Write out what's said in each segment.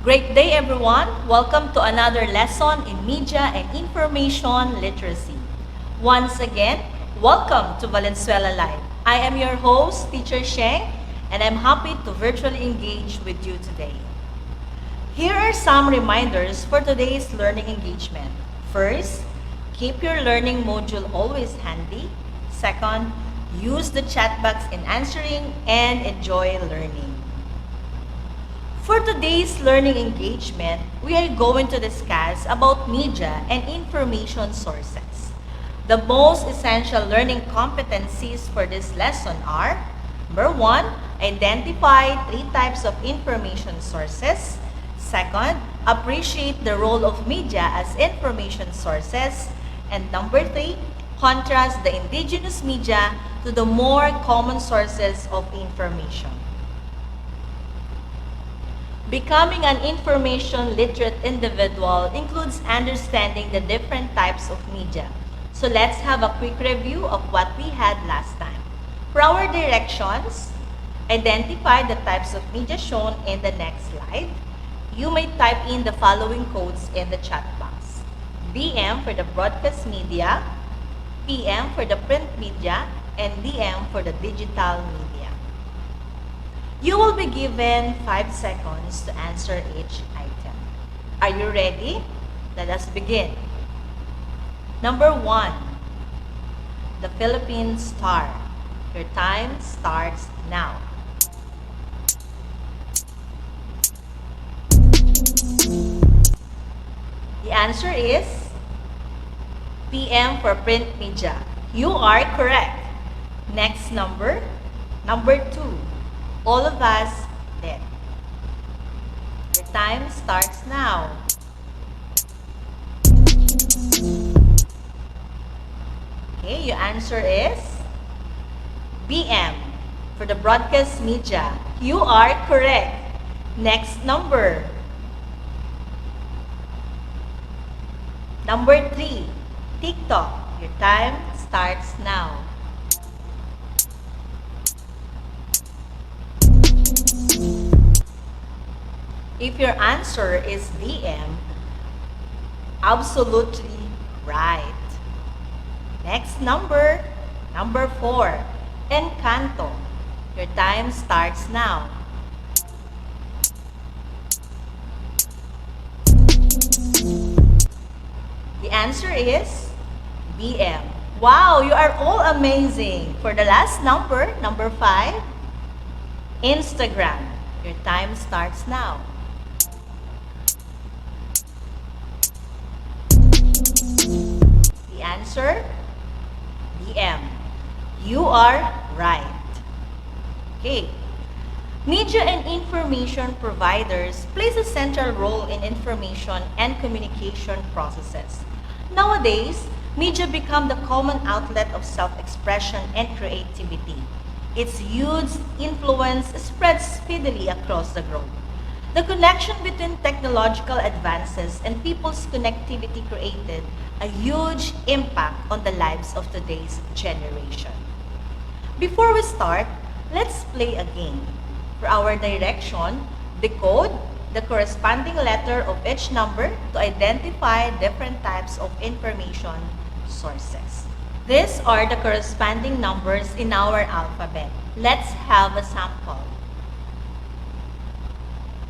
Great day everyone! Welcome to another lesson in Media and Information Literacy. Once again, welcome to Valenzuela Live. I am your host, Teacher Sheng, and I'm happy to virtually engage with you today. Here are some reminders for today's learning engagement. First, keep your learning module always handy. Second, use the chat box in answering and enjoy learning. For today's learning engagement, we are going to discuss about media and information sources. The most essential learning competencies for this lesson are: number 1, identify 3 types of information sources. Second, appreciate the role of media as information sources. And number 3, contrast the indigenous media to the more common sources of information. Becoming an information literate individual includes understanding the different types of media. So let's have a quick review of what we had last time. For our directions, identify the types of media shown in the next slide. You may type in the following codes in the chat box. BM for the broadcast media, PM for the print media, and DM for the digital media. You will be given 5 seconds to answer each item. Are you ready? Let us begin. Number 1, the Philippine Star. Your time starts now. The answer is PM for print media. You are correct. Next number 2. All of us dead. Your time starts now. Okay, your answer is BM for the broadcast media. You are correct. Next number. Number 3, TikTok. Your time starts now. If your answer is DM, absolutely right. Next number 4, Encanto. Your time starts now. The answer is BM. Wow, you are all amazing. For the last number 5, Instagram. Your time starts now. The answer, DM. You are right. Okay. Media and information providers plays a central role in information and communication processes. Nowadays, media become the common outlet of self-expression and creativity. Its huge influence spreads speedily across the globe. The connection between technological advances and people's connectivity created a huge impact on the lives of today's generation. Before we start, let's play a game. For our direction, decode the corresponding letter of each number to identify different types of information sources. These are the corresponding numbers in our alphabet. Let's have a sample.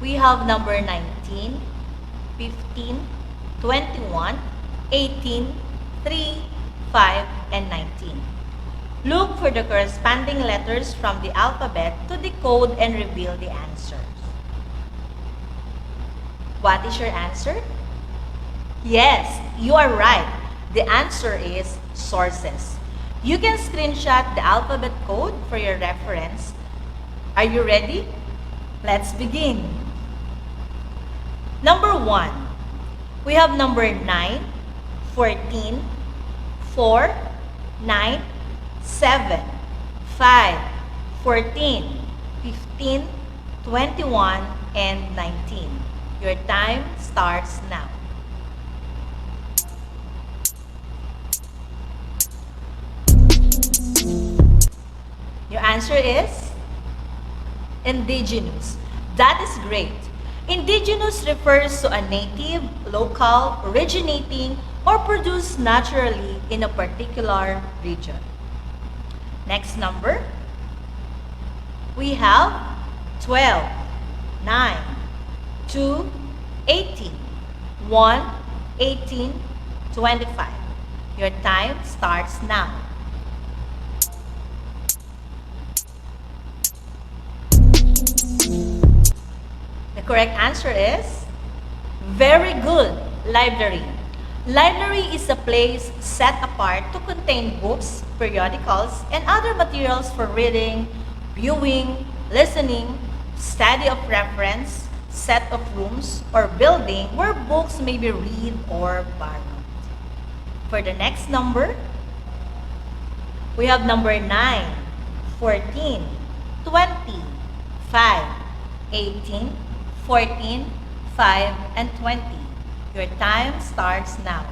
We have number 19, 15, 21, 18, 3, 5, and 19. Look for the corresponding letters from the alphabet to decode and reveal the answers. What is your answer? Yes, you are right. The answer is sources. You can screenshot the alphabet code for your reference. Are you ready? Let's begin. Number 1, we have number 9, 14, 4, 9, 7, 5, 14, 15, 21, and 19. Your time starts now. Your answer is indigenous. That is great. Indigenous refers to a native, local, originating, or produced naturally in a particular region. Next number, we have 12, 9, 2, 18, 1, 18, 25. Your time starts now. The correct answer is very good, library. Library is a place set apart to contain books, periodicals, and other materials for reading, viewing, listening, study of reference, set of rooms, or building where books may be read or borrowed. For the next number, we have number 9, 14, 20, 5, 18, 14, 5, and 20. Your time starts now.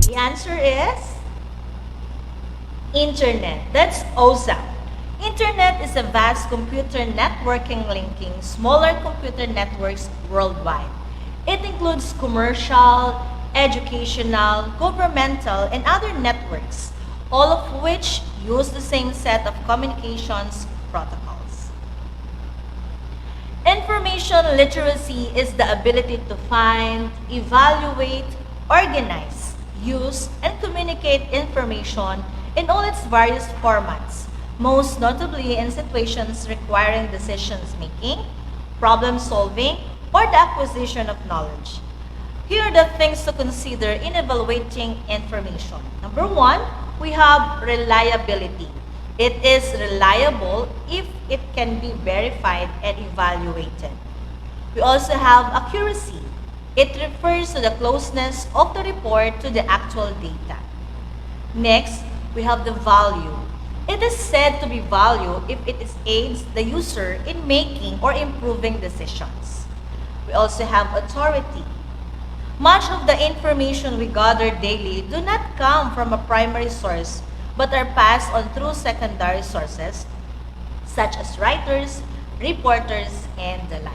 The answer is Internet. That's awesome. Internet is a vast computer networking linking smaller computer networks worldwide. It includes commercial, educational, governmental, and other networks, all of which use the same set of communications protocols. Information literacy is the ability to find, evaluate, organize, use, and communicate information in all its various formats, most notably in situations requiring decisions making, problem solving, or the acquisition of knowledge. Here are the things to consider in evaluating information. Number 1, we have reliability. It is reliable if it can be verified and evaluated. We also have accuracy. It refers to the closeness of the report to the actual data. Next, we have the value. It is said to be value if it aids the user in making or improving decisions. We also have authority. Much of the information we gather daily do not come from a primary source but are passed on through secondary sources such as writers, reporters, and the like.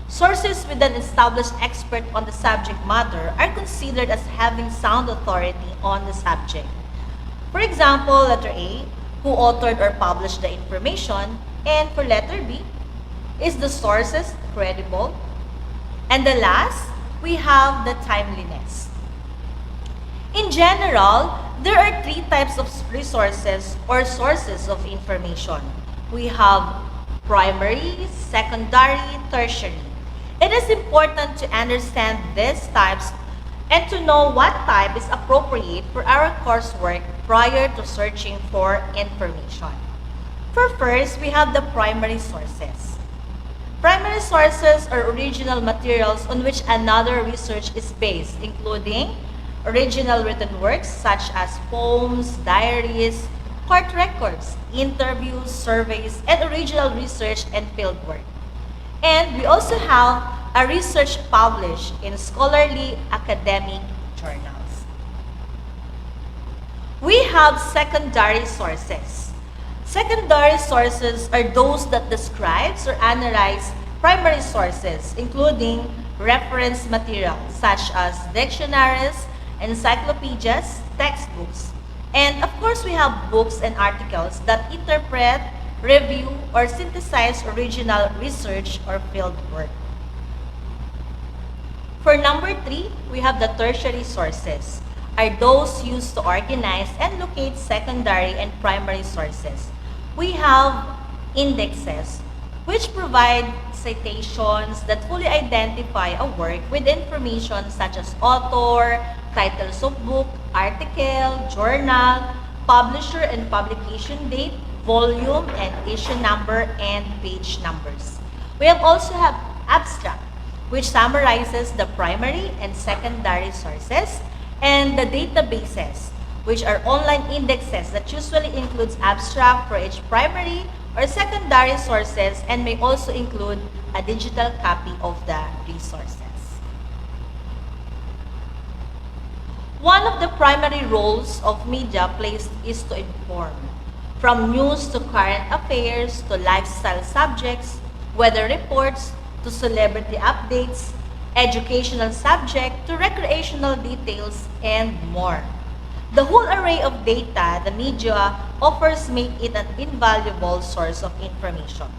Sources with an established expert on the subject matter are considered as having sound authority on the subject. For example, letter A, who authored or published the information, and for letter B, is the sources credible? And the last, we have the timeliness. In general, there are 3 types of resources or sources of information. We have primary, secondary, tertiary. It is important to understand these types and to know what type is appropriate for our coursework prior to searching for information. For first, we have the primary sources. Primary sources are original materials on which another research is based, including original written works such as poems, diaries, court records, interviews, surveys, and original research and fieldwork. And we also have a research published in scholarly academic journals. We have secondary sources. Secondary sources are those that describes or analyze primary sources, including reference material such as dictionaries, encyclopedias, textbooks. And of course, we have books and articles that interpret, review, or synthesize original research or field work. For number 3, we have the tertiary sources, are those used to organize and locate secondary and primary sources. We have indexes, which provide citations that fully identify a work with information such as author, titles of book, article, journal, publisher and publication date, volume and issue number, and page numbers. We also have abstract, which summarizes the primary and secondary sources, and the databases, which are online indexes that usually includes abstract for each primary or secondary sources and may also include a digital copy of the resources. One of the primary roles of media plays is to inform. from news to current affairs to lifestyle subjects, weather reports to celebrity updates, educational subject to recreational details, and more. The whole array of data the media offers make it an invaluable source of information.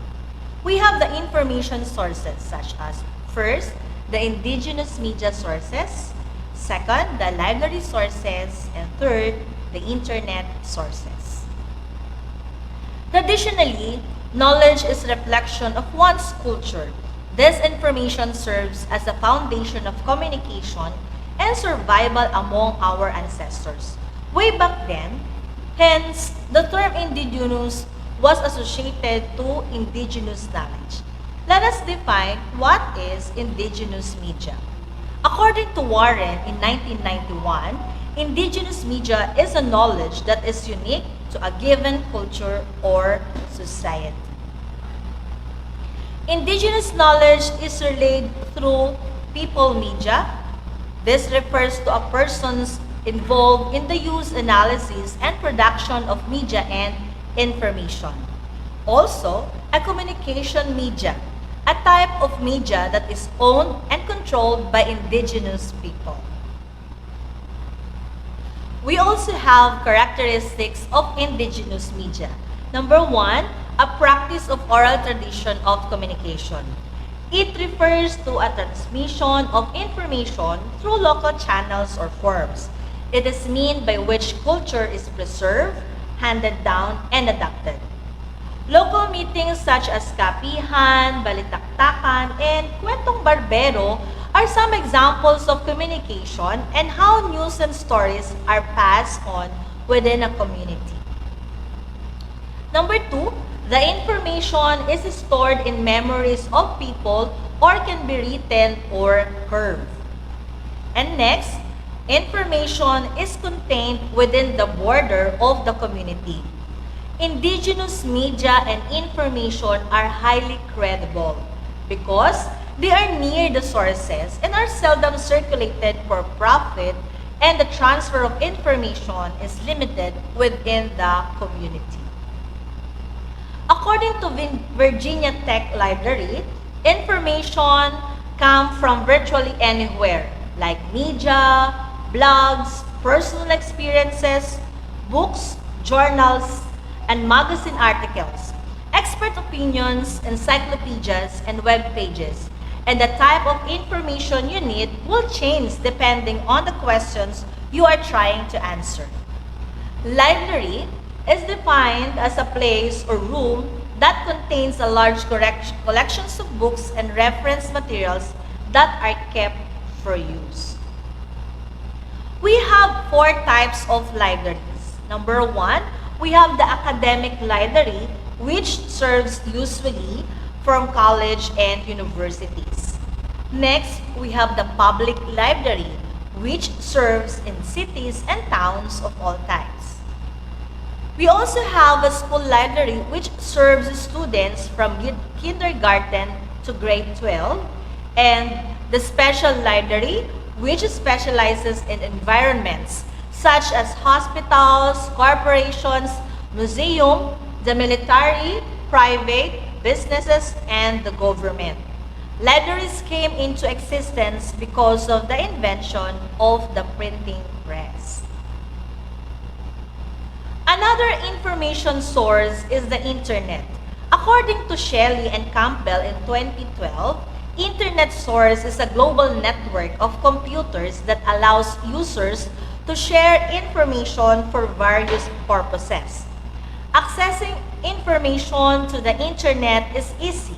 We have the information sources such as first, the indigenous media sources, second, the library sources, and third, the internet sources. Traditionally, knowledge is reflection of one's culture. This information serves as a foundation of communication and survival among our ancestors. Way back then, hence, the term indigenous was associated to indigenous knowledge. Let us define what is indigenous media. According to Warren in 1991, indigenous media is a knowledge that is unique to a given culture or society. Indigenous knowledge is relayed through people media. This refers to a person's involved in the use, analysis, and production of media and information. Also, a communication media, a type of media that is owned and controlled by indigenous people. We also have characteristics of indigenous media. Number one, a practice of oral tradition of communication. It refers to a transmission of information through local channels or forms. It is means by which culture is preserved, handed down, and adapted. Local meetings such as kapihan, balitaktakan, and kwentong barbero are some examples of communication and how news and stories are passed on within a community. Number two, the information is stored in memories of people or can be written or heard. And next, information is contained within the border of the community. Indigenous media and information are highly credible because they are near the sources and are seldom circulated for profit, and the transfer of information is limited within the community. According to Virginia Tech Library, information comes from virtually anywhere, like media, blogs, personal experiences, books, journals, and magazine articles, expert opinions, encyclopedias, and web pages. And the type of information you need will change depending on the questions you are trying to answer. Library is defined as a place or room that contains a large collections of books and reference materials that are kept for use. We have four types of libraries. Number one, we have the academic library, which serves usually from college and universities. Next, we have the public library, which serves in cities and towns of all types. We also have a school library, which serves students from kindergarten to grade 12, and the special library, which specializes in environments such as hospitals, corporations, museum, the military, private, businesses, and the government. Libraries came into existence because of the invention of the printing press. Another information source is the internet. According to Shelley and Campbell in 2012, internet source is a global network of computers that allows users to share information for various purposes. Accessing information to the internet is easy,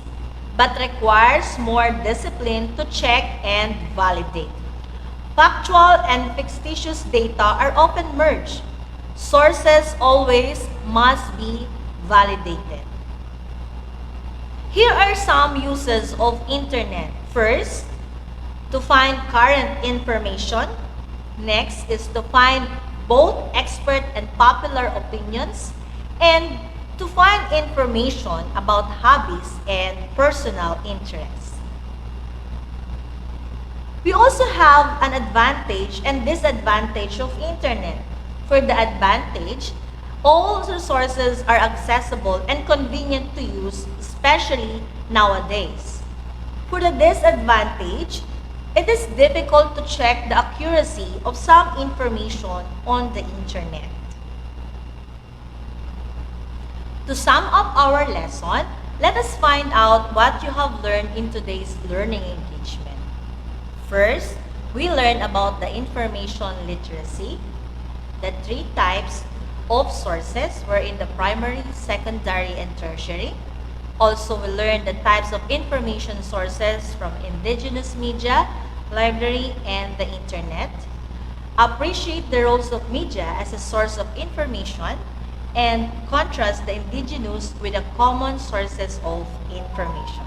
but requires more discipline to check and validate. Factual and fictitious data are often merged. Sources always must be validated. Here are some uses of internet. First, to find current information. Next is to find both expert and popular opinions, and to find information about hobbies and personal interests. We also have an advantage and disadvantage of internet. For the advantage, All resources are accessible and convenient to use, especially nowadays. For the disadvantage, it is difficult to check the accuracy of some information on the internet. To sum up our lesson, let us find out what you have learned in today's learning engagement. First, we learned about the information literacy, the three types of sources were in the primary, secondary, and tertiary. Also, we learned the types of information sources from indigenous media, library, and the internet. Appreciate the roles of media as a source of information and contrast the indigenous with the common sources of information.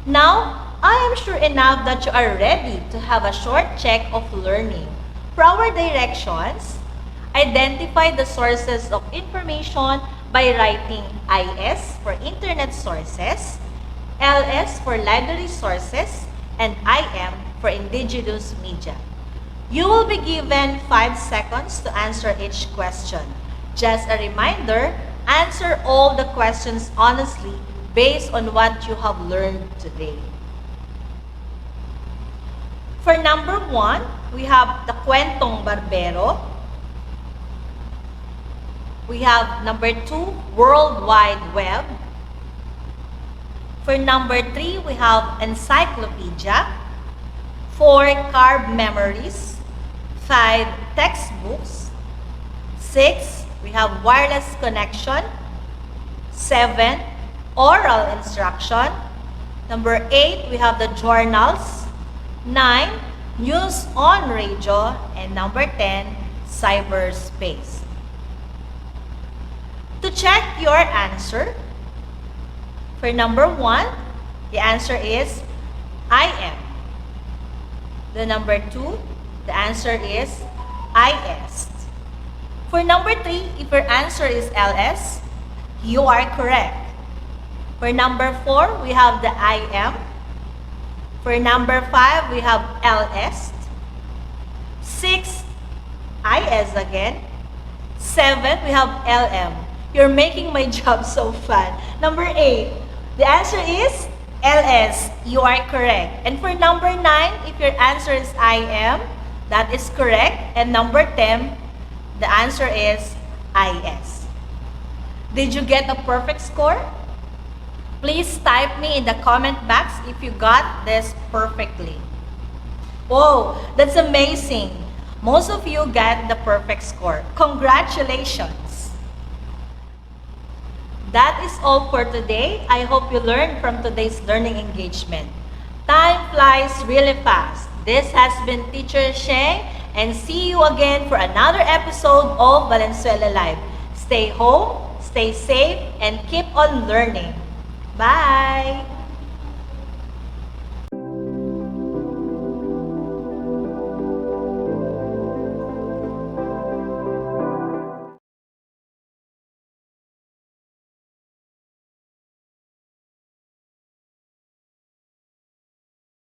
Now, I am sure enough that you are ready to have a short check of learning. For our directions, identify the sources of information by writing IS for internet sources, LS for library sources, and IM for indigenous media. You will be given 5 seconds to answer each question. Just a reminder, answer all the questions honestly based on what you have learned today. For number 1, we have the Kwentong Barbero. We have number 2, World Wide Web. For number 3, we have Encyclopedia. 4, Carb Memories. 5, Textbooks. 6, we have Wireless Connection. 7, Oral Instruction. Number 8, we have the Journals. 9, News on Radio. And number 10, Cyberspace. To check your answer, for number 1, the answer is IM. The number 2, the answer is IS. For number 3, if your answer is LS, you are correct. For number 4, we have the IM. For number 5, we have LS. 6, IS again. 7, we have LM. You're making my job so fun. Number 8, the answer is LS. You are correct. And for number 9, if your answer is IM, that is correct. And number 10, the answer is IS. Did you get a perfect score? Please type me in the comment box if you got this perfectly. Whoa, that's amazing. Most of you got the perfect score. Congratulations. That is all for today. I hope you learned from today's learning engagement. Time flies really fast. This has been Teacher Sheng, and see you again for another episode of Valenzuela Live. Stay home, stay safe, and keep on learning. Bye!